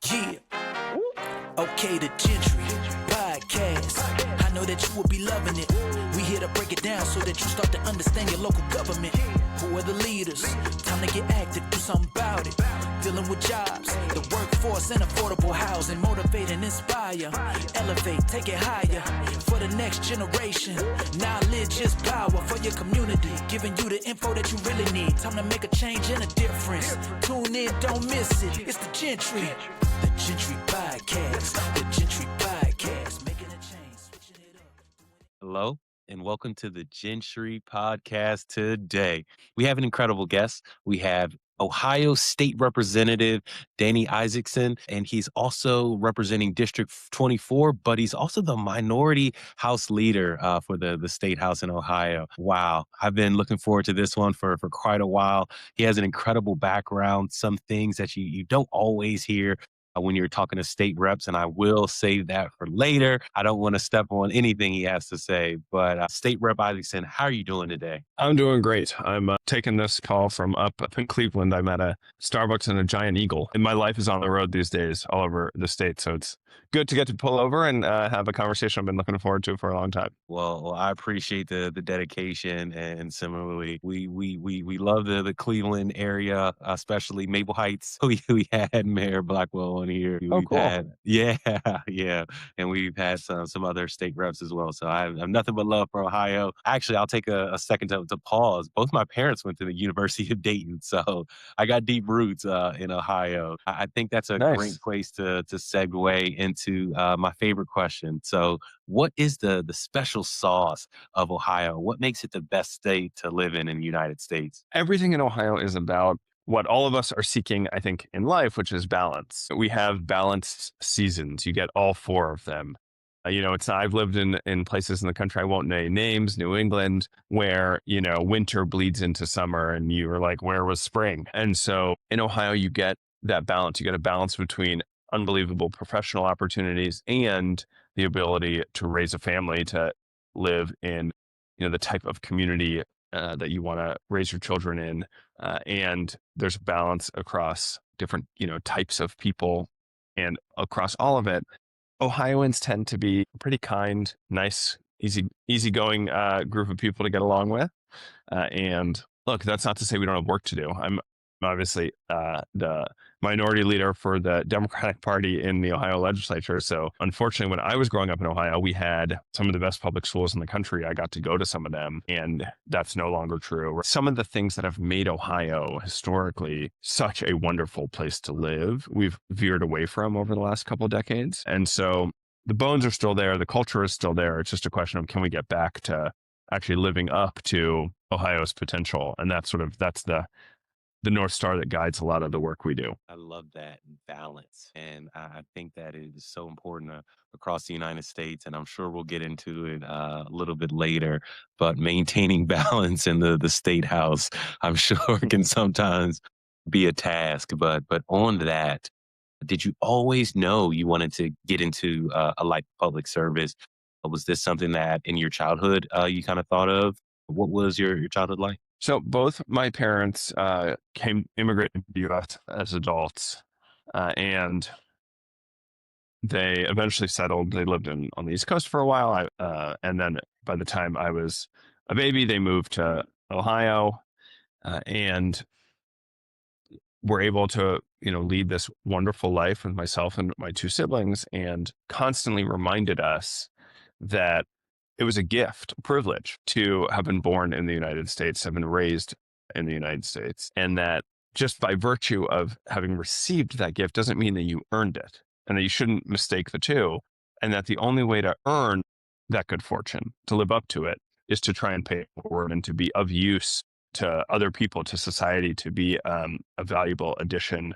Yeah. Okay, the Gentry Podcast. I know that you will be loving it. We here to break it down so that you start to understand your local government. Who are the leaders? Time to get active, do something about it. Dealing with jobs, the workforce, and affordable housing. Motivate and inspire. Elevate, take it higher. For the next generation. Knowledge is power for your community. Giving you the info that you really need. Time to make a change and a difference. Tune in, don't miss it. It's the Gentry. The Jentry Podcast. The Jentry Podcast. Making a change, switching it up. Hello, and welcome to the Jentry Podcast today. We have an incredible guest. We have Ohio State Representative Dani Isaacsohn, and he's also representing District 24, but he's also the minority House leader for the State House in Ohio. Wow, I've been looking forward to this one for quite a while. He has an incredible background, some things that you don't always hear when you're talking to state reps, and I will save that for later. I don't want to step on anything he has to say, but State Rep Isaacsohn, how are you doing today? I'm doing great. I'm taking this call from up in Cleveland. I'm at a Starbucks and a giant eagle. And my life is on the road these days all over the state. So it's good to get to pull over and have a conversation I've been looking forward to for a long time. Well, I appreciate the dedication, and similarly, we love the Cleveland area, especially Maple Heights. We had Mayor Blackwell on here. Oh, cool. Yeah, and we've had some other state reps as well. So I have nothing but love for Ohio. Actually, I'll take a second to pause. Both my parents went to the University of Dayton, so I got deep roots in Ohio. I think that's a Nice. great place to segue into my favorite question. So, what is the special sauce of Ohio? What makes it the best state to live in the United States? Everything in Ohio is about what all of us are seeking, I think, in life, which is balance. We have balanced seasons. You get all four of them. I've lived in places in the country, I won't name names, New England, where, winter bleeds into summer and you were like, where was spring? And so in Ohio, you get that balance. You get a balance between unbelievable professional opportunities and the ability to raise a family, to live in, the type of community that you want to raise your children in. And there's a balance across different, types of people, and across all of it, Ohioans tend to be a pretty kind, nice, easygoing group of people to get along with. And look, that's not to say we don't have work to do. I'm obviously the minority leader for the Democratic Party in the Ohio legislature. So unfortunately, when I was growing up in Ohio, we had some of the best public schools in the country. I got to go to some of them, and that's no longer true. Some of the things that have made Ohio historically such a wonderful place to live, we've veered away from over the last couple of decades. And so the bones are still there. The culture is still there. It's just a question of, can we get back to actually living up to Ohio's potential? And that's the North Star that guides a lot of the work we do. I love that balance. And I think that it is so important across the United States. And I'm sure we'll get into it a little bit later. But maintaining balance in the state house, I'm sure can sometimes be a task. But on that, did you always know you wanted to get into a life of public service? Was this something that in your childhood you kind of thought of? What was your childhood like? So both my parents immigrated to the U.S. as adults, and they eventually settled. They lived on the East Coast for a while, and then by the time I was a baby, they moved to Ohio, and were able to lead this wonderful life with myself and my two siblings, and constantly reminded us that it was a gift, a privilege to have been born in the United States, have been raised in the United States. And that just by virtue of having received that gift doesn't mean that you earned it, and that you shouldn't mistake the two. And that the only way to earn that good fortune, to live up to it, is to try and pay it forward and to be of use to other people, to society, to be a valuable addition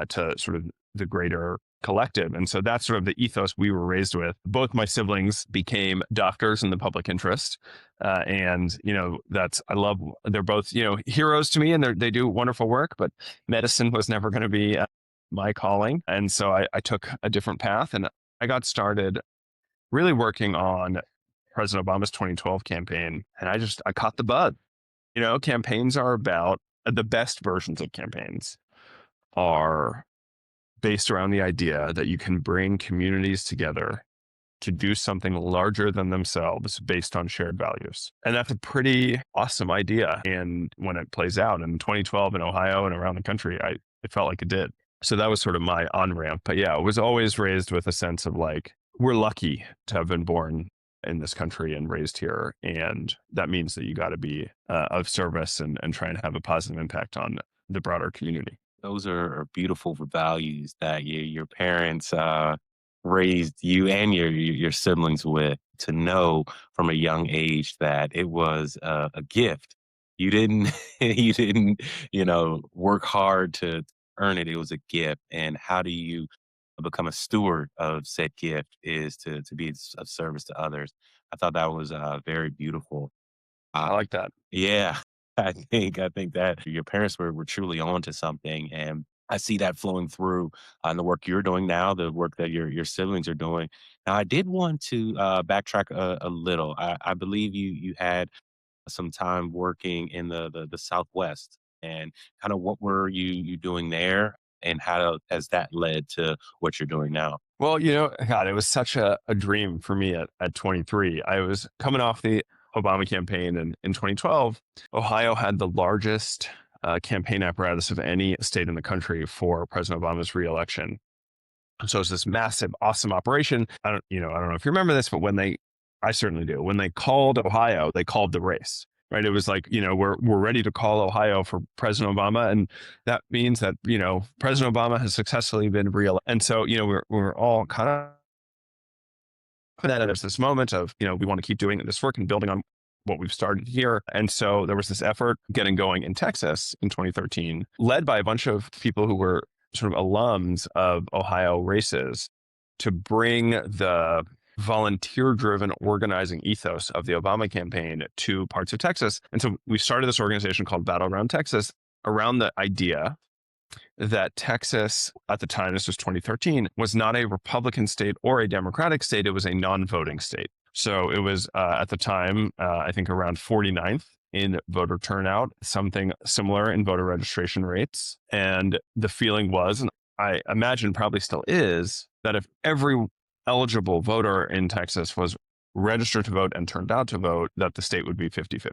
to sort of the greater collective. And so that's sort of the ethos we were raised with. Both my siblings became doctors in the public interest. And they're both, heroes to me, and they do wonderful work, but medicine was never going to be my calling. And so I took a different path, and I got started really working on President Obama's 2012 campaign. And I caught the bug. Campaigns are about, the best versions of campaigns are based around the idea that you can bring communities together to do something larger than themselves based on shared values. And that's a pretty awesome idea. And when it plays out in 2012 in Ohio and around the country, it felt like it did. So that was sort of my on-ramp. But yeah, it was always raised with a sense of like, we're lucky to have been born in this country and raised here. And that means that you got to be of service and try and have a positive impact on the broader community. Those are beautiful values that your parents raised you and your siblings with, to know from a young age that it was a gift. You didn't you didn't work hard to earn it. It was a gift. And how do you become a steward of said gift is to be of service to others. I thought that was very beautiful. I like that. Yeah, I think that your parents were truly on to something, and I see that flowing through on the work you're doing now, the work that your siblings are doing. Now, I did want to backtrack a little. I believe you had some time working in the Southwest, and kind of what were you doing there, and how has that led to what you're doing now? Well, God, it was such a dream for me at 23. I was coming off the Obama campaign, and in 2012, Ohio had the largest campaign apparatus of any state in the country for President Obama's reelection. So it's this massive, awesome operation. I don't know if you remember this, but I certainly do. When they called Ohio, they called the race, right? It was like, we're ready to call Ohio for President Obama. And that means that, President Obama has successfully been reelected. And so, we're all kind of that there's this moment of, we want to keep doing this work and building on what we've started here. And so there was this effort getting going in Texas in 2013, led by a bunch of people who were sort of alums of Ohio races, to bring the volunteer-driven organizing ethos of the Obama campaign to parts of Texas. And so we started this organization called Battleground Texas around the idea that Texas, at the time, this was 2013, was not a Republican state or a Democratic state. It was a non-voting state. So it was, at the time, I think around 49th in voter turnout, something similar in voter registration rates. And the feeling was, and I imagine probably still is, that if every eligible voter in Texas was registered to vote and turned out to vote, that the state would be 50-50.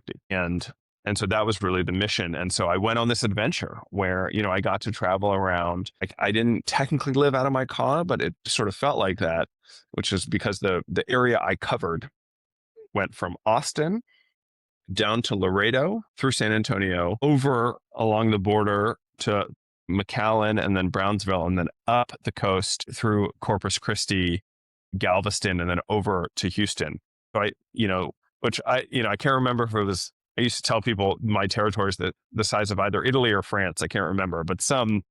And so that was really the mission. And so I went on this adventure where, I got to travel around. Like, I didn't technically live out of my car, but it sort of felt like that, which is because the area I covered went from Austin down to Laredo, through San Antonio, over along the border to McAllen, and then Brownsville, and then up the coast through Corpus Christi, Galveston, and then over to Houston. So I can't remember if it was, I used to tell people my territories that the size of either Italy or France, I can't remember, but some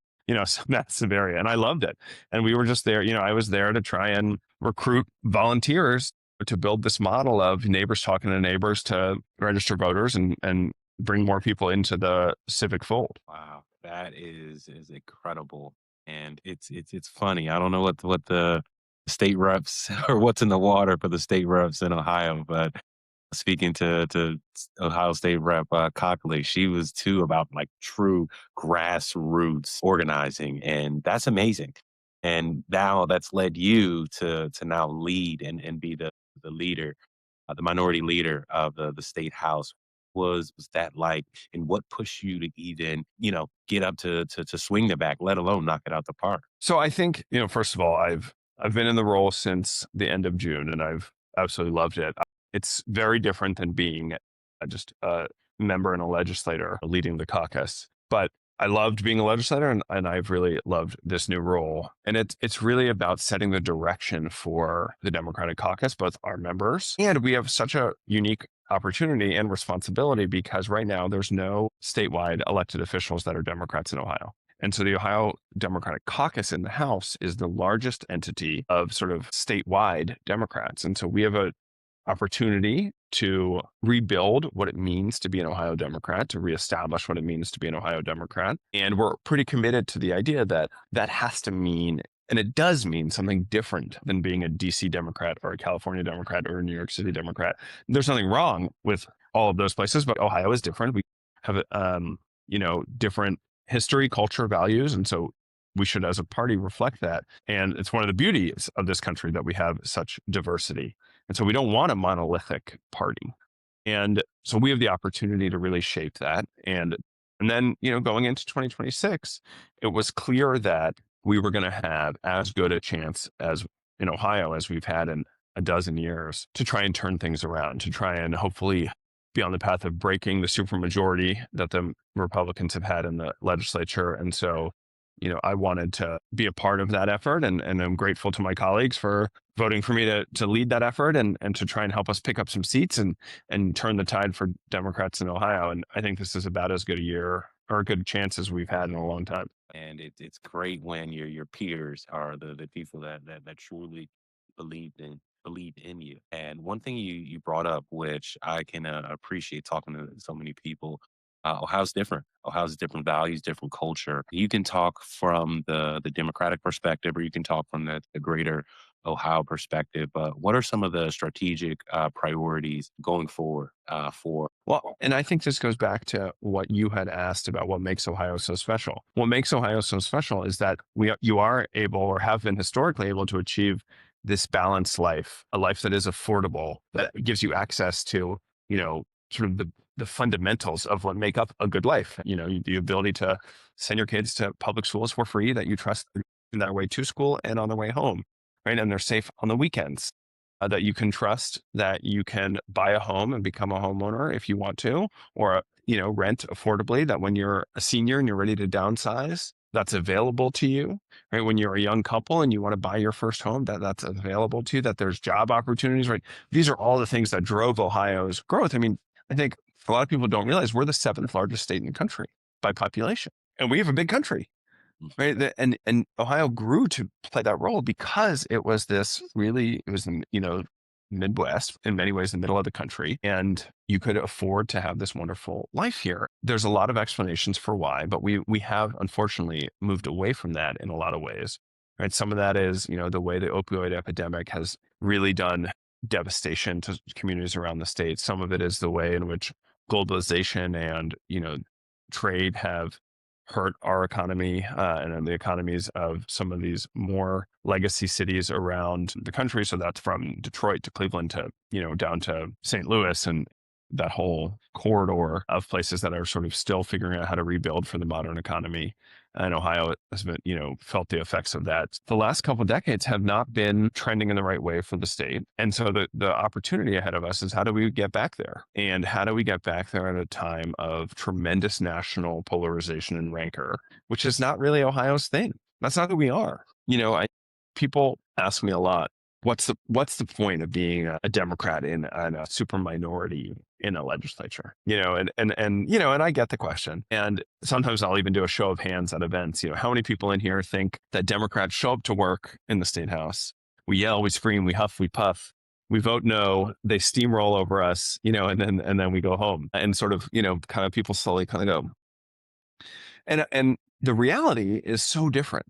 massive area. And I loved it. And we were just there, I was there to try and recruit volunteers to build this model of neighbors talking to neighbors to register voters and bring more people into the civic fold. Wow, that is incredible. And it's funny. I don't know what the state reps or what's in the water for the state reps in Ohio, but speaking to Ohio State Rep Cockley, she was too about like true grassroots organizing, and that's amazing. And now that's led you to now lead and be the leader, the minority leader of the state house. Was that like, and what pushed you to even get up to swing the bat, let alone knock it out the park? So I think first of all, I've been in the role since the end of June, and I've absolutely loved it. It's very different than being just a member and a legislator leading the caucus. But I loved being a legislator, and I've really loved this new role. And it's really about setting the direction for the Democratic caucus, both our members. And we have such a unique opportunity and responsibility because right now there's no statewide elected officials that are Democrats in Ohio. And so the Ohio Democratic Caucus in the House is the largest entity of sort of statewide Democrats. And so we have a opportunity to rebuild what it means to be an Ohio Democrat, to reestablish what it means to be an Ohio Democrat. And we're pretty committed to the idea that that has to mean, and it does mean, something different than being a DC Democrat or a California Democrat or a New York City Democrat. There's nothing wrong with all of those places, but Ohio is different. We have, different history, culture, values. And so we should, as a party, reflect that. And it's one of the beauties of this country that we have such diversity. And so we don't want a monolithic party. And so we have the opportunity to really shape that. And then, going into 2026, it was clear that we were going to have as good a chance as in Ohio as we've had in a dozen years to try and turn things around, to try and hopefully be on the path of breaking the supermajority that the Republicans have had in the legislature. And so, I wanted to be a part of that effort, and I'm grateful to my colleagues for voting for me to lead that effort and to try and help us pick up some seats and turn the tide for Democrats in Ohio. And I think this is about as good a year or a good chance as we've had in a long time. And it's great when your peers are the people that truly believed in you. And one thing you brought up, which I can appreciate talking to so many people, Ohio's different. Ohio's different values, different culture. You can talk from the Democratic perspective, or you can talk from the greater Ohio perspective. But what are some of the strategic priorities going forward for? Well, and I think this goes back to what you had asked about what makes Ohio so special. What makes Ohio so special is that you are able, or have been historically able, to achieve this balanced life, a life that is affordable, that gives you access to, sort of the fundamentals of what make up a good life. The ability to send your kids to public schools for free, that you trust on their way to school and on their way home, right? And they're safe on the weekends, that you can trust that you can buy a home and become a homeowner if you want to, or, rent affordably, that when you're a senior and you're ready to downsize, that's available to you, right? When you're a young couple and you want to buy your first home, that's available to you, that there's job opportunities, right? These are all the things that drove Ohio's growth. I mean, I think a lot of people don't realize we're the 7th largest state in the country by population, and we have a big country, right? And Ohio grew to play that role because it was the Midwest, in many ways, the middle of the country, and you could afford to have this wonderful life here. There's a lot of explanations for why, but we have unfortunately moved away from that in a lot of ways, right? Some of that is, the way the opioid epidemic has really done devastation to communities around the state. Some of it is the way in which globalization and, trade have hurt our economy and the economies of some of these more legacy cities around the country. So that's from Detroit to Cleveland to, down to St. Louis, and that whole corridor of places that are sort of still figuring out how to rebuild for the modern economy. And Ohio has been, felt the effects of that. The last couple of decades have not been trending in the right way for the state. And so the opportunity ahead of us is, how do we get back there? And how do we get back there at a time of tremendous national polarization and rancor, which is not really Ohio's thing. That's not who we are. People ask me a lot, what's the point of being a Democrat in a super minority in a legislature? And I get the question. And sometimes I'll even do a show of hands at events. How many people in here think that Democrats show up to work in the state house? We yell, we scream, we huff, we puff. We vote no, they steamroll over us, and then we go home, and sort of, kind of people slowly kind of go. And the reality is so different.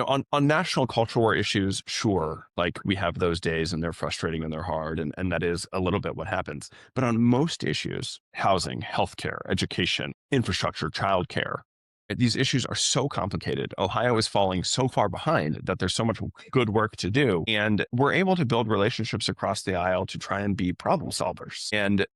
On national cultural war issues, sure, like we have those days and they're frustrating and they're hard, and that is a little bit what happens. But on most issues, housing, healthcare, education, infrastructure, childcare, these issues are so complicated. Ohio is falling so far behind that there's so much good work to do. And we're able to build relationships across the aisle to try and be problem solvers. And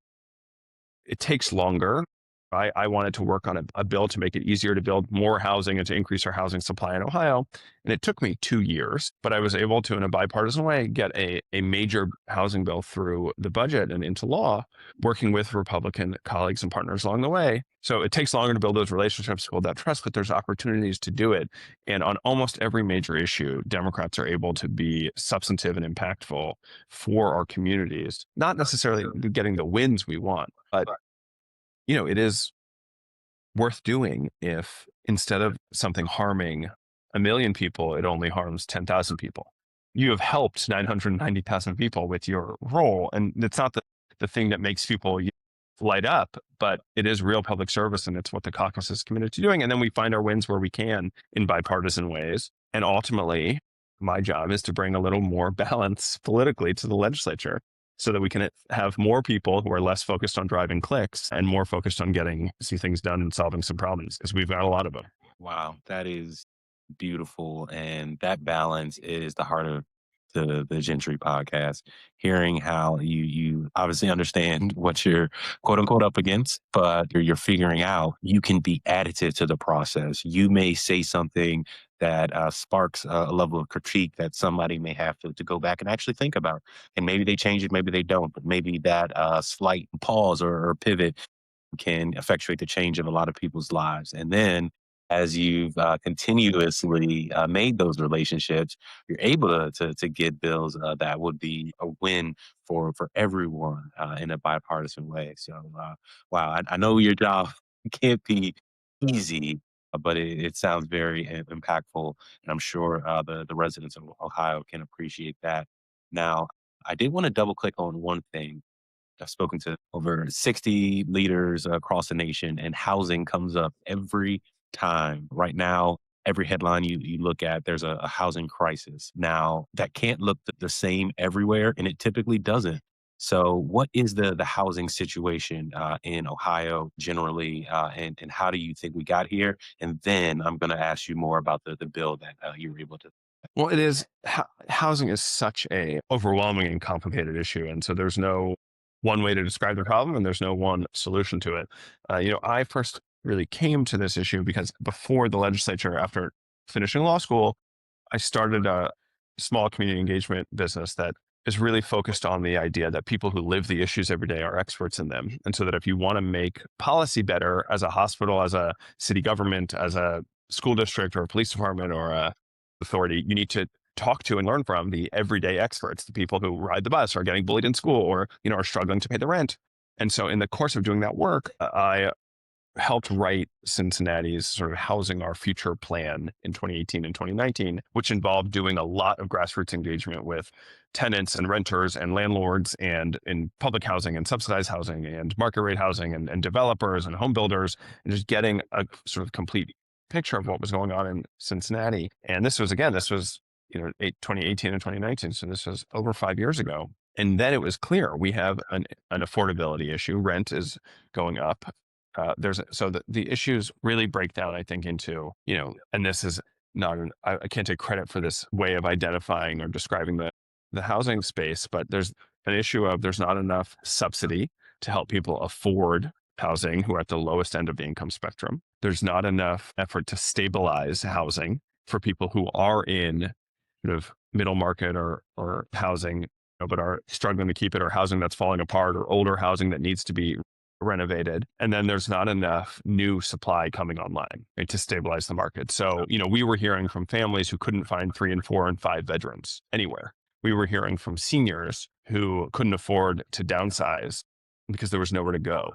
it takes longer. I wanted to work on a bill to make it easier to build more housing and to increase our housing supply in Ohio. And it took me 2 years, but I was able to, in a bipartisan way, get a major housing bill through the budget and into law, working with Republican colleagues and partners along the way. So it takes longer to build those relationships, build that trust, but there's opportunities to do it. And on almost every major issue, Democrats are able to be substantive and impactful for our communities, not necessarily getting the wins we want, but it is worth doing if instead of something harming 1 million people, it only harms 10,000 people. You have helped 990,000 people with your role. And it's not the thing that makes people light up, but it is real public service, and it's what the caucus is committed to doing. And then we find our wins where we can in bipartisan ways. And ultimately, my job is to bring a little more balance politically to the legislature, so that we can have more people who are less focused on driving clicks and more focused on getting some things done and solving some problems, because we've got a lot of them. Wow, that is beautiful. And that balance is the heart of the Gentry podcast. Hearing how you obviously understand what you're quote unquote up against, but you're figuring out you can be additive to the process. You may say something that sparks a level of critique that somebody may have to go back and actually think about. And maybe they change it, maybe they don't, but maybe that slight pause or pivot can effectuate the change of a lot of people's lives. And then as you've continuously made those relationships, you're able to get bills that would be a win for everyone in a bipartisan way. So, wow, I know your job can't be easy, but it sounds very impactful, and I'm sure the residents of Ohio can appreciate that. Now, I did want to double click on one thing. I've spoken to over 60 leaders across the nation, and housing comes up every time. Right now, every headline you look at, there's a housing crisis. Now, that can't look the same everywhere, and it typically doesn't. So, what is the housing situation in Ohio generally, and how do you think we got here? And then I'm going to ask you more about the bill that you were able to. Well, it is housing is such a overwhelming and complicated issue, and so there's no one way to describe the problem, and there's no one solution to it. I first really came to this issue because before the legislature, after finishing law school, I started a small community engagement business that is really focused on the idea that people who live the issues every day are experts in them. And so that if you want to make policy better as a hospital, as a city government, as a school district or a police department or a authority, you need to talk to and learn from the everyday experts, the people who ride the bus or are getting bullied in school or, are struggling to pay the rent. And so in the course of doing that work, I helped write Cincinnati's sort of Housing Our Future plan in 2018 and 2019, which involved doing a lot of grassroots engagement with tenants and renters and landlords and in public housing and subsidized housing and market rate housing and developers and home builders, and just getting a sort of complete picture of what was going on in Cincinnati. And this was 2018 and 2019. So this was over 5 years ago. And then it was clear we have an affordability issue. Rent is going up. The issues really break down, I think, into, and this is not, I can't take credit for this way of identifying or describing the housing space, but there's an issue of there's not enough subsidy to help people afford housing who are at the lowest end of the income spectrum. There's not enough effort to stabilize housing for people who are in sort of middle market or housing, but are struggling to keep it, or housing that's falling apart, or older housing that needs to be renovated. And then there's not enough new supply coming online, right, to stabilize the market. So, we were hearing from families who couldn't find 3 and 4 and 5 bedrooms anywhere. We were hearing from seniors who couldn't afford to downsize because there was nowhere to go.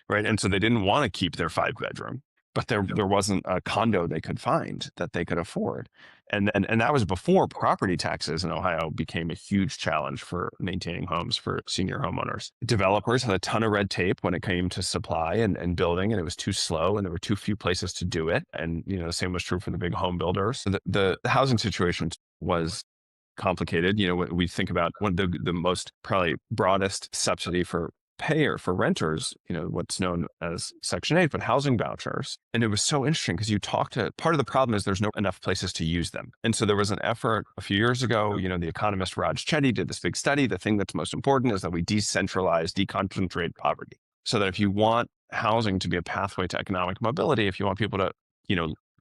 Right. And so they didn't want to keep their 5 bedroom, but there wasn't a condo they could find that they could afford. And that was before property taxes in Ohio became a huge challenge for maintaining homes for senior homeowners. Developers had a ton of red tape when it came to supply and building, and it was too slow and there were too few places to do it. And, the same was true for the big home builders. So the housing situation was complicated. We think about one of the most probably broadest subsidy for renters, what's known as Section 8, but housing vouchers. And it was so interesting because you talk to, part of the problem is there's no enough places to use them. And so there was an effort a few years ago, the economist Raj Chetty did this big study. The thing that's most important is that we deconcentrate poverty. So that if you want housing to be a pathway to economic mobility, if you want people to,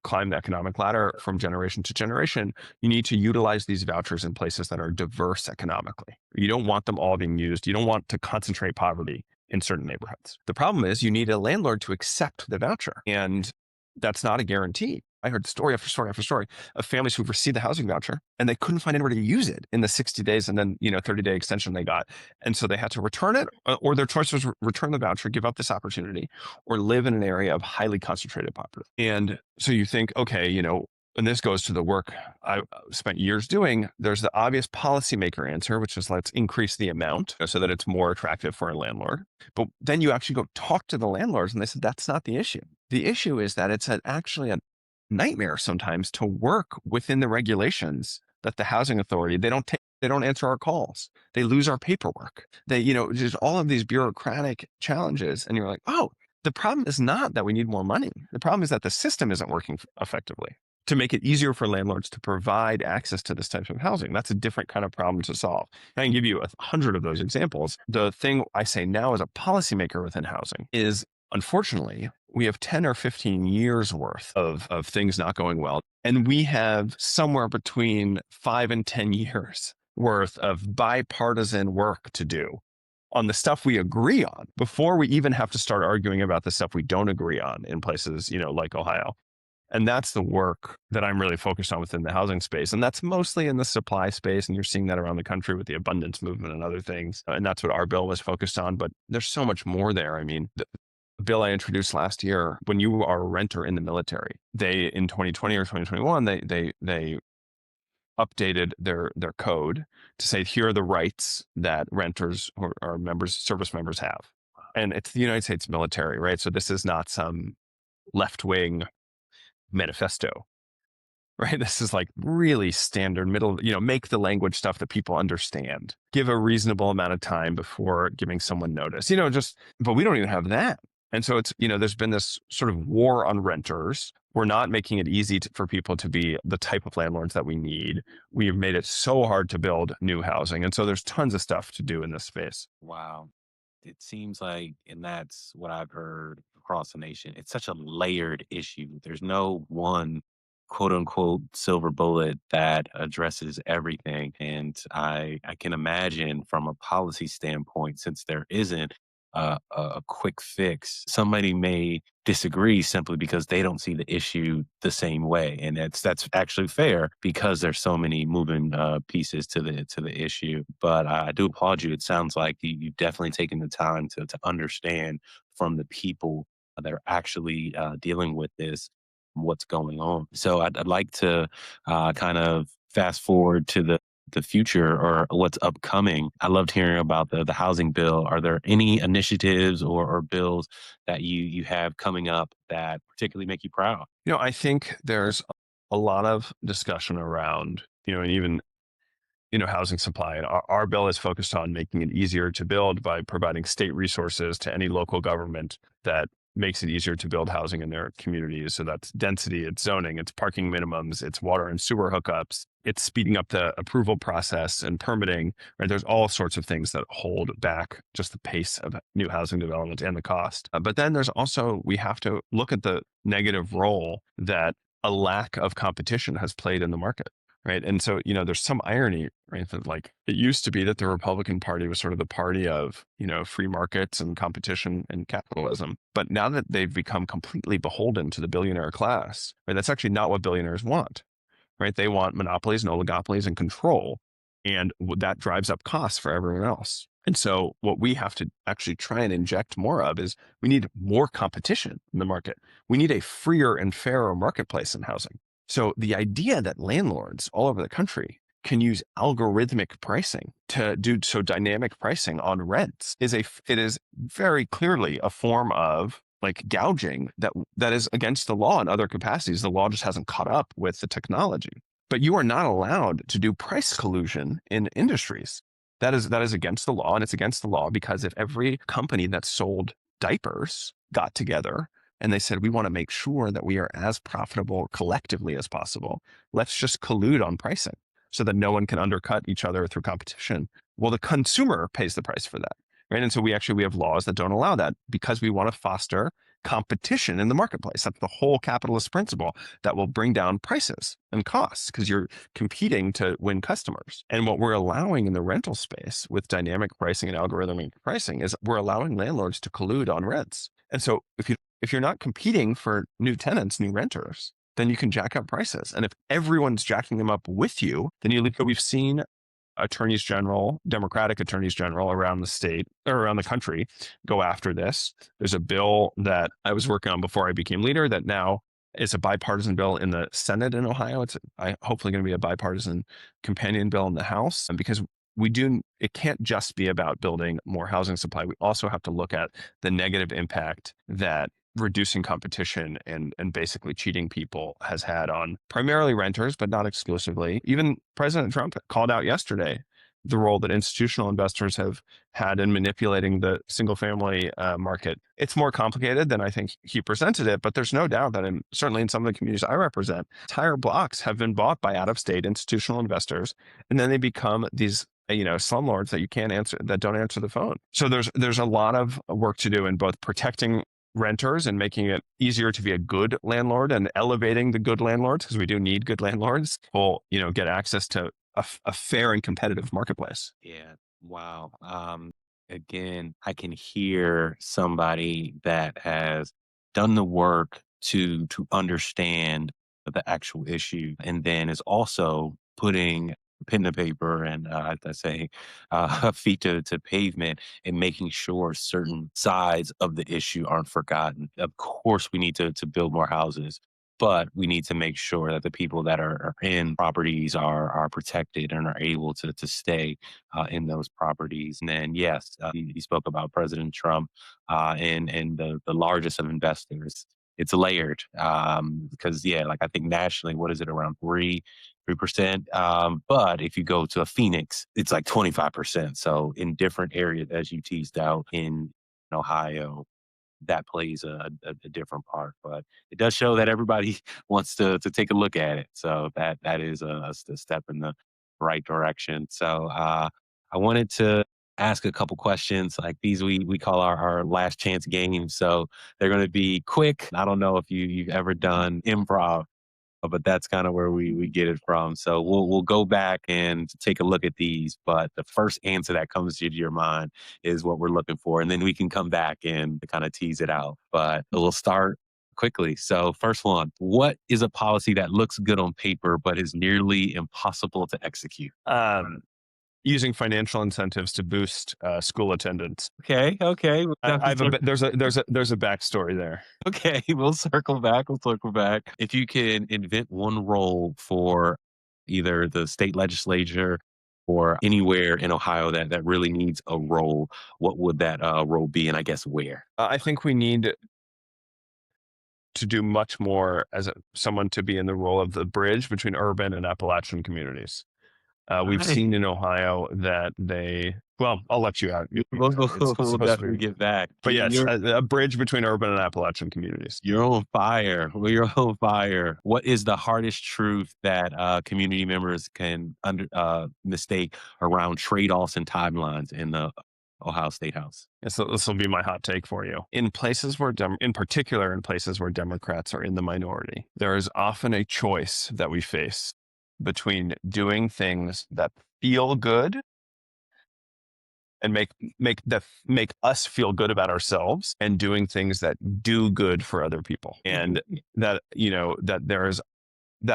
climb the economic ladder from generation to generation, you need to utilize these vouchers in places that are diverse economically. You don't want them all being used. You don't want to concentrate poverty in certain neighborhoods. The problem is you need a landlord to accept the voucher, and that's not a guarantee. I heard story after story after story of families who've received the housing voucher and they couldn't find anywhere to use it in the 60 days and then, 30-day extension they got. And so they had to return it, or their choice was return the voucher, give up this opportunity, or live in an area of highly concentrated poverty. And so you think, okay, and this goes to the work I spent years doing, there's the obvious policymaker answer, which is let's increase the amount so that it's more attractive for a landlord. But then you actually go talk to the landlords and they said, that's not the issue. The issue is that it's actually a nightmare sometimes to work within the regulations that the housing authority, they don't answer our calls. They lose our paperwork. They, just all of these bureaucratic challenges. And you're like, oh, the problem is not that we need more money. The problem is that the system isn't working effectively. to make it easier for landlords to provide access to this type of housing. That's a different kind of problem to solve. I can give you 100 of those examples. The thing I say now as a policymaker within housing is, unfortunately, we have 10 or 15 years worth of things not going well. And we have somewhere between 5 and 10 years worth of bipartisan work to do on the stuff we agree on before we even have to start arguing about the stuff we don't agree on in places, like Ohio. And that's the work that I'm really focused on within the housing space. And that's mostly in the supply space. And you're seeing that around the country with the abundance movement and other things. And that's what our bill was focused on. But there's so much more there. I mean, the bill I introduced last year, when you are a renter in the military, they, in 2020 or 2021, they updated their code to say, here are the rights that renters or service members have. And it's the United States military, right? So this is not some left-wing manifesto, right? This is like really standard middle, make the language stuff that people understand, give a reasonable amount of time before giving someone notice, but we don't even have that. And so it's, there's been this sort of war on renters. We're not making it easy for people to be the type of landlords that we need. We've made it so hard to build new housing. And so there's tons of stuff to do in this space. Wow. It seems like, and that's what I've heard across the nation, it's such a layered issue. There's no one quote unquote silver bullet that addresses everything. And I can imagine from a policy standpoint, since there isn't a quick fix, somebody may disagree simply because they don't see the issue the same way. And that's actually fair because there's so many moving pieces to the issue. But I do applaud you. It sounds like you've definitely taken the time to understand from the people that are actually dealing with this, what's going on. So I'd like to kind of fast forward to the future or what's upcoming. I loved hearing about the housing bill. Are there any initiatives or bills that you have coming up that particularly make you proud? I think there's a lot of discussion around, and even, housing supply. And our bill is focused on making it easier to build by providing state resources to any local government that makes it easier to build housing in their communities. So that's density, it's zoning, it's parking minimums, it's water and sewer hookups, it's speeding up the approval process and permitting, right? There's all sorts of things that hold back just the pace of new housing development and the cost. But then there's also, we have to look at the negative role that a lack of competition has played in the market. Right. And so, there's some irony, right? That like it used to be that the Republican Party was sort of the party of, free markets and competition and capitalism. But now that they've become completely beholden to the billionaire class, right? That's actually not what billionaires want, right? They want monopolies and oligopolies and control. And that drives up costs for everyone else. And so what we have to actually try and inject more of is we need more competition in the market. We need a freer and fairer marketplace in housing. So the idea that landlords all over the country can use algorithmic pricing to do dynamic pricing on rents it is very clearly a form of like gouging that is against the law in other capacities. The law just hasn't caught up with the technology. But you are not allowed to do price collusion in industries. That is against the law, and it's against the law because if every company that sold diapers got together and they said, we want to make sure that we are as profitable collectively as possible, let's just collude on pricing so that no one can undercut each other through competition. Well, the consumer pays the price for that, right? And so we have laws that don't allow that because we want to foster competition in the marketplace. That's the whole capitalist principle that will bring down prices and costs because you're competing to win customers. And what we're allowing in the rental space with dynamic pricing and algorithmic pricing is we're allowing landlords to collude on rents. And so if you're not competing for new tenants, new renters, then you can jack up prices. And if everyone's jacking them up with you, then we've seen attorneys general, Democratic attorneys general around the state or around the country go after this. There's a bill that I was working on before I became leader that now is a bipartisan bill in the Senate in Ohio. It's hopefully going to be a bipartisan companion bill in the House. And because it can't just be about building more housing supply. We also have to look at the negative impact that reducing competition and basically cheating people has had on primarily renters, but not exclusively. Even President Trump called out yesterday the role that institutional investors have had in manipulating the single family market. It's more complicated than I think he presented it, but there's no doubt that certainly in some of the communities I represent, entire blocks have been bought by out-of-state institutional investors, and then they become these slumlords that you can't answer, that don't answer the phone. So there's a lot of work to do in both protecting renters and making it easier to be a good landlord and elevating the good landlords, because we do need good landlords who will get access to a fair and competitive marketplace. Yeah. Wow. Again, I can hear somebody that has done the work to understand the actual issue, and then is also putting pen to paper and I say feet to pavement, and making sure certain sides of the issue aren't forgotten. Of course, we need to build more houses, but we need to make sure that the people that are in properties are protected and are able to stay in those properties. And then, yes, he spoke about President Trump and the largest of investors. It's layered because, yeah, like I think nationally, what is it, around 3%? But if you go to a Phoenix, it's like 25%. So in different areas, as you teased out in Ohio, that plays a different part. But it does show that everybody wants to take a look at it. So that is a step in the right direction. So I wanted to ask a couple questions like these. We call our last chance games. So they're going to be quick. I don't know if you've ever done improv, but that's kind of where we get it from. So we'll go back and take a look at these. But the first answer that comes to your mind is what we're looking for. And then we can come back and kind of tease it out. But we'll start quickly. So first one, what is a policy that looks good on paper, but is nearly impossible to execute? Using financial incentives to boost school attendance. Okay. There's a backstory there. Okay, we'll circle back. If you can invent one role for either the state legislature or anywhere in Ohio that really needs a role, what would that role be, and I guess where? I think we need to do much more as someone to be in the role of the bridge between urban and Appalachian communities. We've seen in Ohio that I'll let you out. We'll definitely get back. But yes, a bridge between urban and Appalachian communities. You're on fire. You're on fire. What is the hardest truth that community members can mistake around trade-offs and timelines in the Ohio State House? Yeah, so this will be my hot take for you. In places where, in particular, in places where Democrats are in the minority, there is often a choice that we face between doing things that feel good and make us feel good about ourselves, and doing things that do good for other people. And that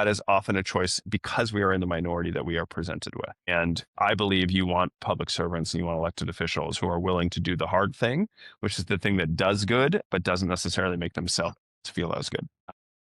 is often a choice because we are in the minority that we are presented with. And I believe you want public servants and you want elected officials who are willing to do the hard thing, which is the thing that does good, but doesn't necessarily make themselves feel as good.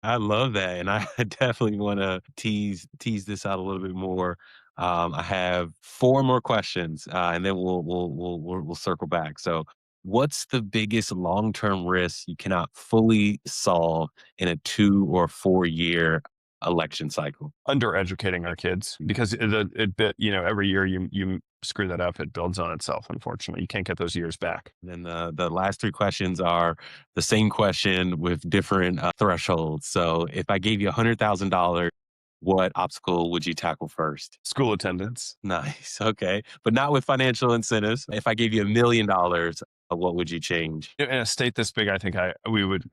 I love that, and I definitely want to tease this out a little bit more. I have 4 more questions, and then we'll circle back. So, what's the biggest long-term risk you cannot fully solve in a 2 or 4 year election cycle? Undereducating our kids, because every year you screw that up, it builds on itself. Unfortunately, you can't get those years back. Then the last 3 questions are the same question with different thresholds. So if I gave you $100,000, what obstacle would you tackle first? School attendance. Nice. Okay. But not with financial incentives. If I gave you $1 million, what would you change? In a state this big, I think I would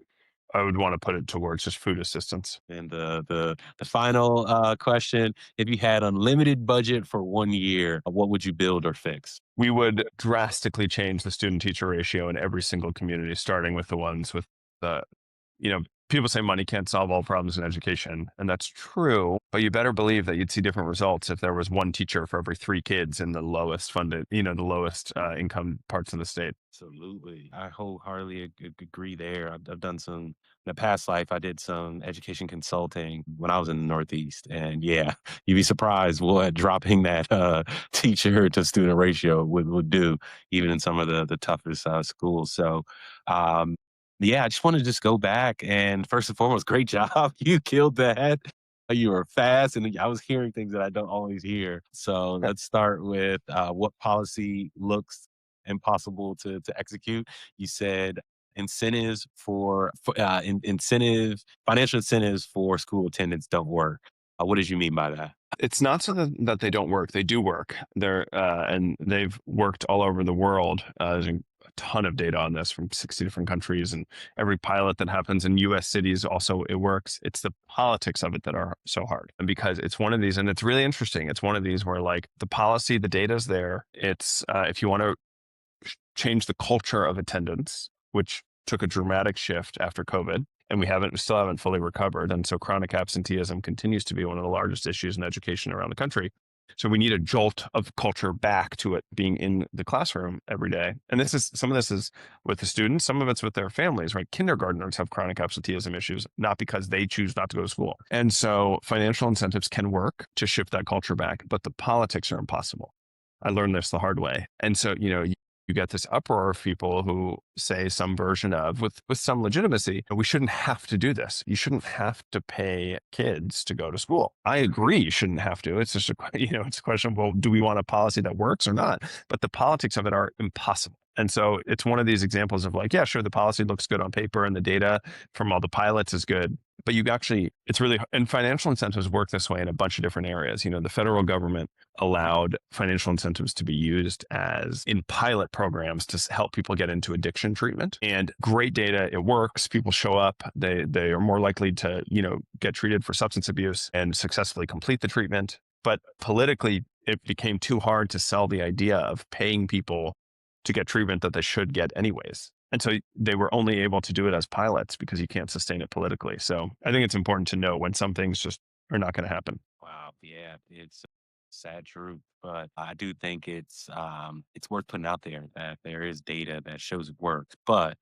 want to put it towards just food assistance. And the final question, if you had unlimited budget for 1 year, what would you build or fix? We would drastically change the student-teacher ratio in every single community, starting with the ones with people say money can't solve all problems in education, and that's true, but you better believe that you'd see different results if there was 1 teacher for every 3 kids in the lowest funded, the lowest income parts of the state. Absolutely. I wholeheartedly agree there. I've done some, in a past life, I did some education consulting when I was in the Northeast. And yeah, you'd be surprised what dropping that teacher to student ratio would do, even in some of the toughest schools. So, yeah, I just want to just go back and first and foremost, great job. You killed that. You were fast, and I was hearing things that I don't always hear. So let's start with what policy looks impossible to execute. You said incentives financial incentives for school attendance don't work. What did you mean by that? It's not so that they don't work. They do work. And they've worked all over the world. There's a ton of data on this from 60 different countries, and every pilot that happens in U.S. cities also it works. It's the politics of it that are so hard, and because it's one of these, and it's really interesting. It's one of these where like the policy, the data's there. It's if you want to change the culture of attendance, which took a dramatic shift after COVID, and we still haven't fully recovered. And so chronic absenteeism continues to be one of the largest issues in education around the country. So we need a jolt of culture back to it being in the classroom every day. And some of this is with the students, some of it's with their families, right? Kindergartners have chronic absenteeism issues, not because they choose not to go to school. And so financial incentives can work to shift that culture back, but the politics are impossible. I learned this the hard way. And so, you get this uproar of people who say some version of, with some legitimacy, we shouldn't have to do this. You shouldn't have to pay kids to go to school. I agree, you shouldn't have to. It's just it's a question of, well, do we want a policy that works or not? But the politics of it are impossible. And so it's one of these examples of like, yeah, sure, the policy looks good on paper and the data from all the pilots is good. But and financial incentives work this way in a bunch of different areas. The federal government allowed financial incentives to be used in pilot programs to help people get into addiction treatment. And great data, it works. People show up. They are more likely to, get treated for substance abuse and successfully complete the treatment. But politically, it became too hard to sell the idea of paying people to get treatment that they should get anyways. And so they were only able to do it as pilots because you can't sustain it politically. So I think it's important to know when some things just are not going to happen. Wow. Yeah, it's a sad truth, but I do think it's worth putting out there that there is data that shows it works, but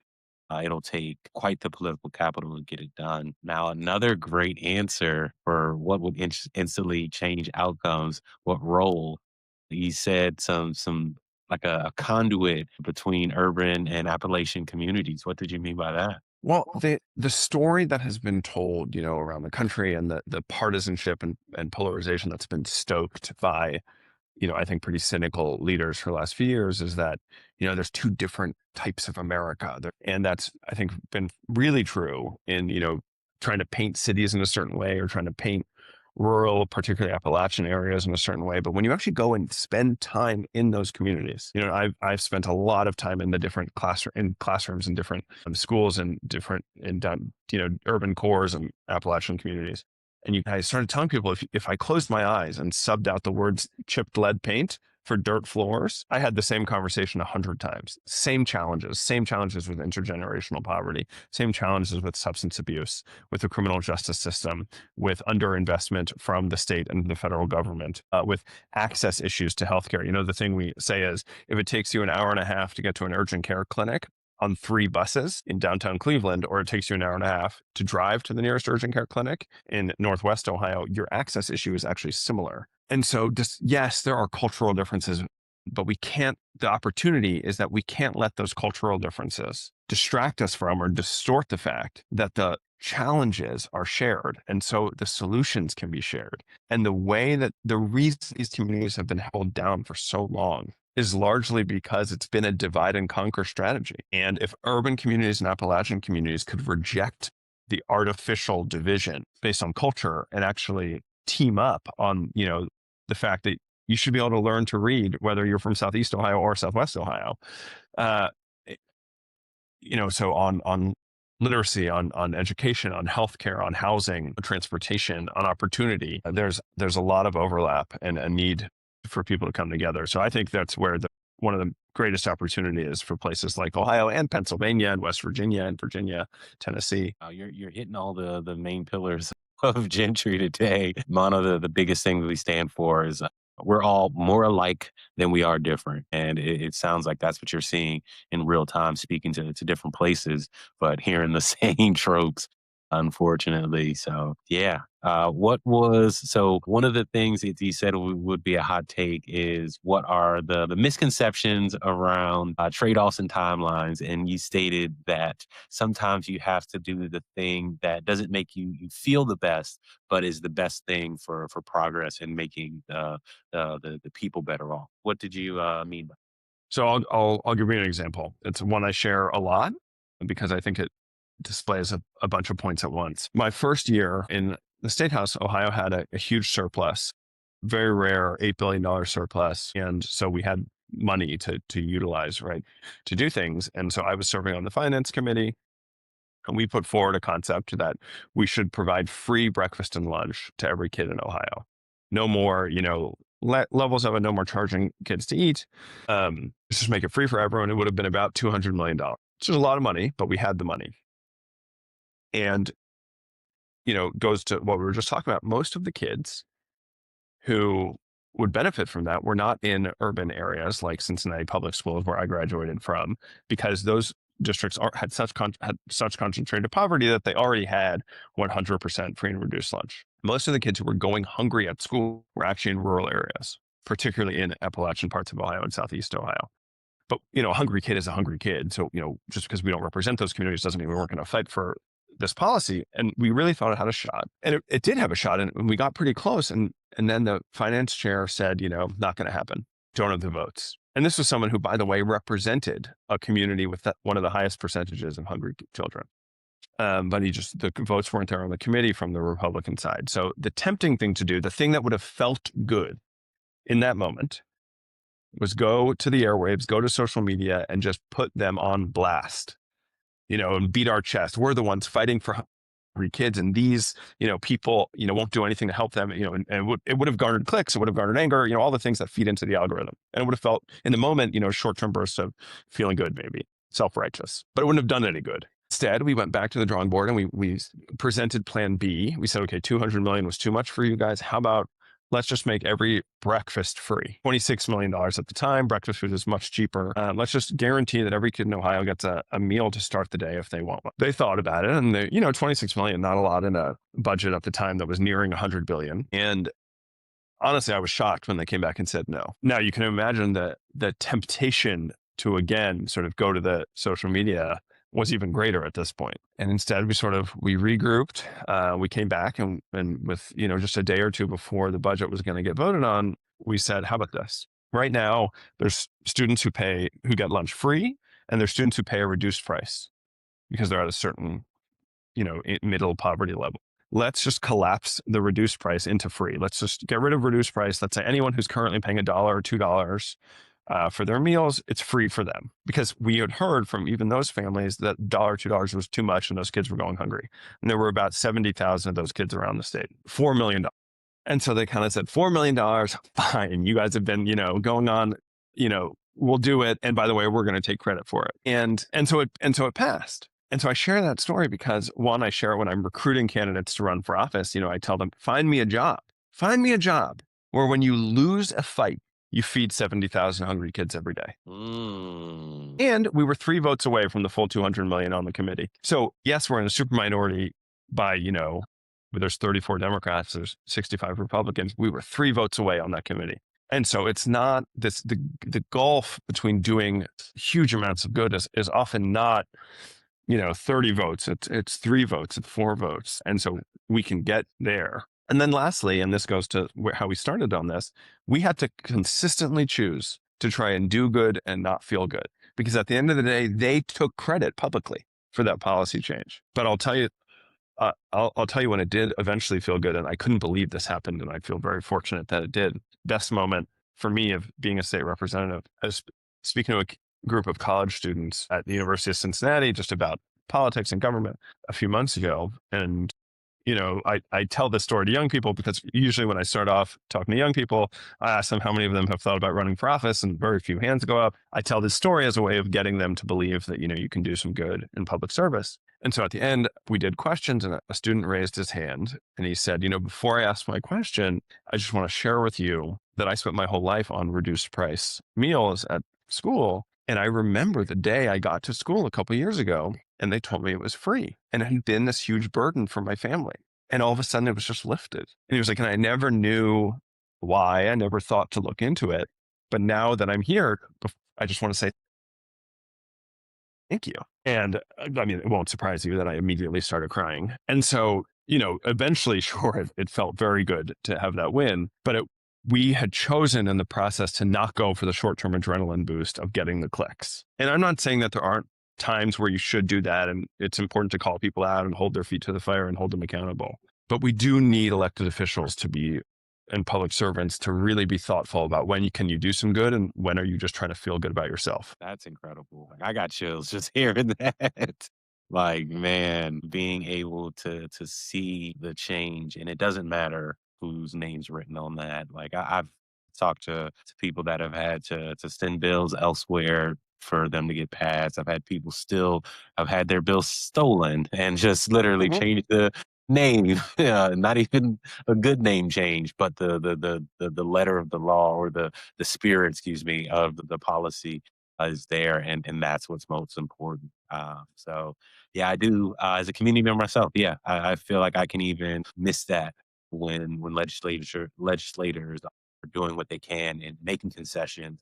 it'll take quite the political capital to get it done. Now, another great answer for what would instantly change outcomes, what role, he said some like a conduit between urban and Appalachian communities. What did you mean by that? Well, the story that has been told, around the country and the partisanship and polarization that's been stoked by, I think pretty cynical leaders for the last few years is that, there's two different types of America. And that's, I think, been really true in, trying to paint cities in a certain way or trying to paint rural, particularly Appalachian areas in a certain way. But when you actually go and spend time in those communities, I've spent a lot of time in the different classrooms in different schools and urban cores and Appalachian communities. And I started telling people, if I closed my eyes and subbed out the words chipped lead paint for dirt floors, I had the same conversation 100 times. Same challenges with intergenerational poverty, same challenges with substance abuse, with the criminal justice system, with underinvestment from the state and the federal government, with access issues to healthcare. The thing we say is, if it takes you an hour and a half to get to an urgent care clinic on 3 buses in downtown Cleveland, or it takes you an hour and a half to drive to the nearest urgent care clinic in Northwest Ohio, your access issue is actually similar. And so yes, there are cultural differences, but the opportunity is that we can't let those cultural differences distract us from or distort the fact that the challenges are shared. And so the solutions can be shared. And the reason these communities have been held down for so long is largely because it's been a divide and conquer strategy. And if urban communities and Appalachian communities could reject the artificial division based on culture and actually team up on, the fact that you should be able to learn to read, whether you're from Southeast Ohio or Southwest Ohio, so on literacy, on education, on healthcare, on housing, transportation, on opportunity, there's a lot of overlap and a need for people to come together. So I think that's where one of the greatest opportunity is for places like Ohio and Pennsylvania and West Virginia and Virginia, Tennessee. You're hitting all the main pillars of Gentry today. Mono, the biggest thing that we stand for is we're all more alike than we are different. And it sounds like that's what you're seeing in real time, speaking to different places, but hearing the same tropes unfortunately. So yeah. So one of the things that you said would be a hot take is what are the misconceptions around trade-offs and timelines? And you stated that sometimes you have to do the thing that doesn't make you feel the best, but is the best thing for progress and making the people better off. What did you mean by So I'll give you an example. It's one I share a lot because I think it displays a bunch of points at once. My first year in the State House, Ohio had a huge surplus, very rare $8 billion surplus. And so we had money to utilize, right, to do things. And so I was serving on the finance committee, and we put forward a concept that we should provide free breakfast and lunch to every kid in Ohio. No more, levels of it, no more charging kids to eat. Just make it free for everyone. It would have been about $200 million, which is a lot of money, but we had the money. And, goes to what we were just talking about. Most of the kids who would benefit from that were not in urban areas like Cincinnati Public Schools, where I graduated from, because those districts had such concentrated poverty that they already had 100% free and reduced lunch. Most of the kids who were going hungry at school were actually in rural areas, particularly in Appalachian parts of Ohio and Southeast Ohio. But, a hungry kid is a hungry kid. So, just because we don't represent those communities doesn't mean we weren't going to fight for this policy. And we really thought it had a shot. And it did have a shot. And we got pretty close. And then the finance chair said, not going to happen. Don't have the votes. And this was someone who, by the way, represented a community with one of the highest percentages of hungry children. But the votes weren't there on the committee from the Republican side. So the tempting thing to do, the thing that would have felt good in that moment, was go to the airwaves, go to social media, and just put them on blast, and beat our chest. We're the ones fighting for hungry kids, and these, people, won't do anything to help them, and it would have garnered clicks, it would have garnered anger, all the things that feed into the algorithm. And it would have felt, in the moment, short-term bursts of feeling good, maybe self-righteous, but it wouldn't have done any good. Instead, we went back to the drawing board and we presented plan B. We said, okay, 200 million was too much for you guys. How about let's just make every breakfast free. $26 million at the time. Breakfast food is much cheaper. Let's just guarantee that every kid in Ohio gets a meal to start the day if they want one. They thought about it, and they, 26 million, not a lot in a budget at the time that was nearing 100 billion. And honestly, I was shocked when they came back and said no. Now you can imagine the temptation to again sort of go to the social media was even greater at this point. And instead we regrouped, we came back and with, just a day or two before the budget was going to get voted on, we said, how about this? Right now, there's students who get lunch free, and there's students who pay a reduced price because they're at a certain, middle poverty level. Let's just collapse the reduced price into free. Let's just get rid of reduced price. Let's say anyone who's currently paying $1 or $2 for their meals, it's free for them. Because we had heard from even those families that $1, $2 was too much and those kids were going hungry. And there were about 70,000 of those kids around the state, $4 million. And so they kind of said, $4 million, fine. You guys have been, going on, we'll do it. And by the way, we're going to take credit for it. And so it passed. And so I share that story because, one, I share it when I'm recruiting candidates to run for office. I tell them, find me a job where when you lose a fight, you feed 70,000 hungry kids every day. And we were 3 votes away from the full 200 million on the committee. So yes, we're in a super minority by, there's 34 Democrats, there's 65 Republicans. We were 3 votes away on that committee. And so it's not the gulf between doing huge amounts of good is often not, 30 votes. It's 3 votes, it's 4 votes. And so we can get there. And then lastly, and this goes to how we started on this, we had to consistently choose to try and do good and not feel good. Because at the end of the day, they took credit publicly for that policy change. But I'll tell you, I'll tell you when it did eventually feel good, and I couldn't believe this happened, and I feel very fortunate that it did. Best moment for me of being a state representative, I was speaking to a group of college students at the University of Cincinnati just about politics and government a few months ago. And I tell this story to young people because usually when I start off talking to young people, I ask them how many of them have thought about running for office, and very few hands go up. I tell this story as a way of getting them to believe that, you can do some good in public service. And so at the end, we did questions, and a student raised his hand and he said, before I ask my question, I just want to share with you that I spent my whole life on reduced price meals at school. And I remember the day I got to school a couple of years ago and they told me it was free. And it had been this huge burden for my family. And all of a sudden it was just lifted. And he was like, and I never knew why. I never thought to look into it. But now that I'm here, I just want to say thank you. And I mean, it won't surprise you that I immediately started crying. And so, eventually, sure, it felt very good to have that win. But we had chosen in the process to not go for the short-term adrenaline boost of getting the clicks. And I'm not saying that there aren't times where you should do that. And it's important to call people out and hold their feet to the fire and hold them accountable. But we do need elected officials to be, and public servants to really be thoughtful about when can you do some good and when are you just trying to feel good about yourself. That's incredible. Like, I got chills just hearing that. Like, man, being able to see the change, and it doesn't matter whose name's written on that. Like, I've talked to people that have had to send bills elsewhere for them to get passed. I've had people still have had their bills stolen and just literally change the name, not even a good name change, but the letter of the law or the spirit, excuse me, of the policy is there, and that's what's most important. So yeah, I do as a community member myself. Yeah, I feel like I can even miss that when legislators are doing what they can and making concessions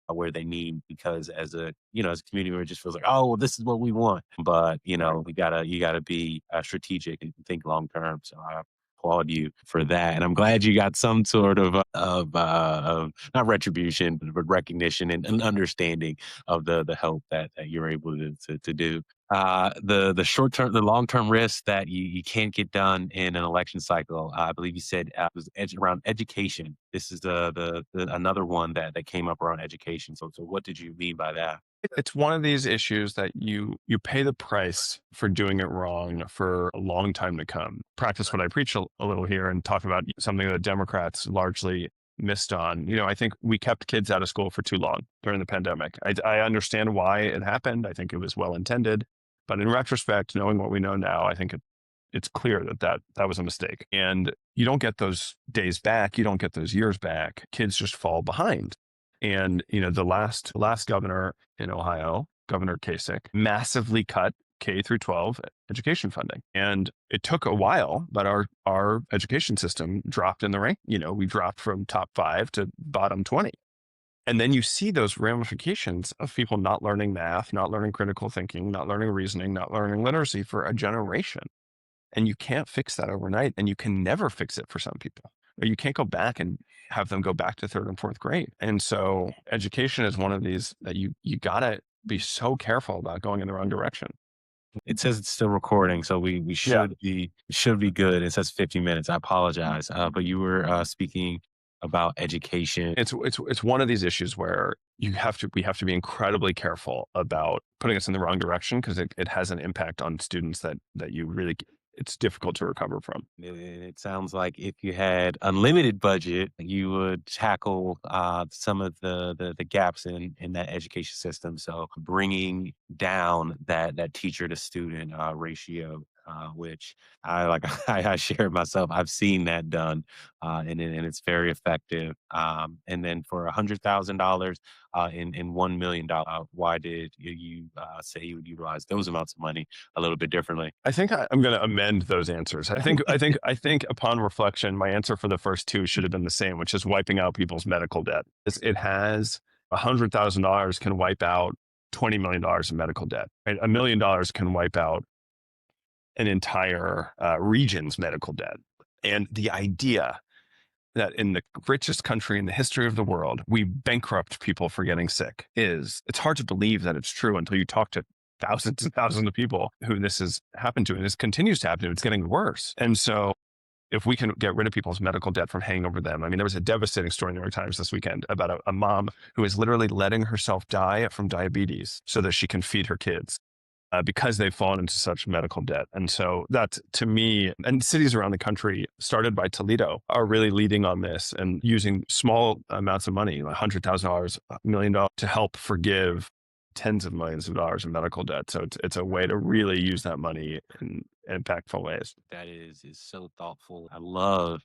where they need, because as a community member, it just feels like, oh well, this is what we want. But you gotta be strategic and think long term. So I applaud you for that, and I'm glad you got some sort of not retribution but recognition and an understanding of the help that you're able to do. The short term, the long term risks that you can't get done in an election cycle. I believe you said it was around education. This is the another one that came up around education. So what did you mean by that? It's one of these issues that you pay the price for doing it wrong for a long time to come. Practice what I preach a little here and talk about something that Democrats largely missed on. I think we kept kids out of school for too long during the pandemic. I understand why it happened. I think it was well intended. But in retrospect, knowing what we know now, I think it's clear that was a mistake. And you don't get those days back. You don't get those years back. Kids just fall behind. And, the last governor in Ohio, Governor Kasich, massively cut K through 12 education funding. And it took a while, but our education system dropped in the rank. We dropped from top 5 to bottom 20. And then you see those ramifications of people not learning math, not learning critical thinking, not learning reasoning, not learning literacy for a generation. And you can't fix that overnight, and you can never fix it for some people. Or you can't go back and have them go back to 3rd and 4th grade. And so education is one of these that you gotta be so careful about going in the wrong direction. It says it's still recording, so we should be good. It says 50 minutes. I apologize, but you were speaking about education. It's one of these issues where we have to be incredibly careful about putting us in the wrong direction, because it has an impact on students that you really, it's difficult to recover from. It sounds like if you had unlimited budget, you would tackle some of the gaps in that education system. So bringing down that teacher to student ratio, which I share myself. I've seen that done, and it's very effective. And then for $100,000 in $1 million, why did you say you would utilize those amounts of money a little bit differently? I think I'm going to amend those answers. I think upon reflection, my answer for the first two should have been the same, which is wiping out people's medical debt. It has $100,000 can wipe out $20 million in medical debt. Right? $1 million can wipe out an entire region's medical debt. And the idea that in the richest country in the history of the world, we bankrupt people for getting sick it's hard to believe that it's true until you talk to thousands and thousands of people who this has happened to, and this continues to happen to. It's getting worse. And so if we can get rid of people's medical debt from hanging over them. I mean, there was a devastating story in the New York Times this weekend about a mom who is literally letting herself die from diabetes so that she can feed her kids. Because they've fallen into such medical debt. And so that, to me, and cities around the country, started by Toledo, are really leading on this and using small amounts of money, like $100,000, $1 million, to help forgive tens of millions of dollars in medical debt. So it's a way to really use that money in impactful ways. That is so thoughtful. I love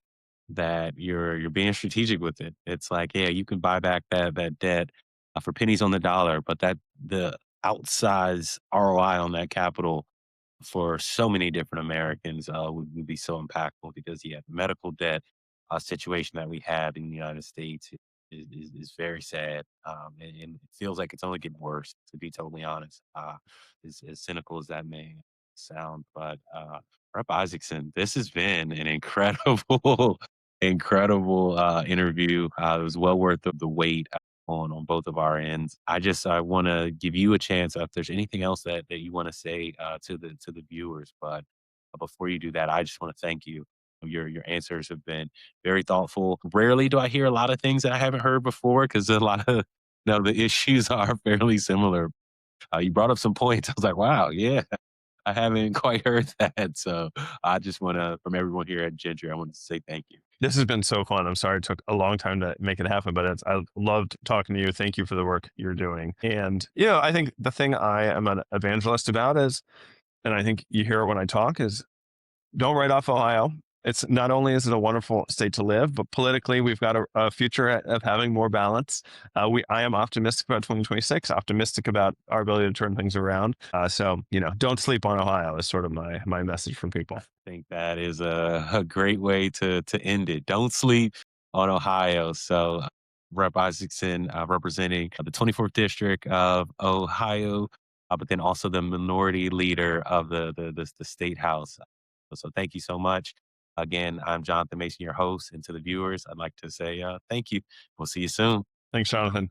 that you're being strategic with it. It's like, yeah, you can buy back that debt for pennies on the dollar, but that the outsized ROI on that capital for so many different Americans would be so impactful because the medical debt situation that we have in the United States is very sad, and it feels like it's only getting worse. To be totally honest, as cynical as that may sound, but Rep. Isaacson, this has been an incredible, incredible interview. It was well worth the wait on both of our ends. I want to give you a chance if there's anything else that you want to say to the viewers. But before you do that, I just want to thank you. Your answers have been very thoughtful. Rarely do I hear a lot of things that I haven't heard before because a lot of the issues are fairly similar. You brought up some points. I was like, wow, yeah, I haven't quite heard that. So I just want to, from everyone here at Gentry, I want to say thank you. This has been so fun. I'm sorry it took a long time to make it happen, but I loved talking to you. Thank you for the work you're doing. And, I think the thing I am an evangelist about is, and I think you hear it when I talk, is don't write off Ohio. It's not only is it a wonderful state to live, but politically we've got a future of having more balance. I am optimistic about 2026, optimistic about our ability to turn things around. So don't sleep on Ohio is sort of my message from people. I think that is a great way to end it. Don't sleep on Ohio. So Rep. Isaacson representing the 24th District of Ohio, but then also the minority leader of the state house. So thank you so much. Again, I'm Jonathan Mason, your host, and to the viewers, I'd like to say thank you. We'll see you soon. Thanks, Jonathan.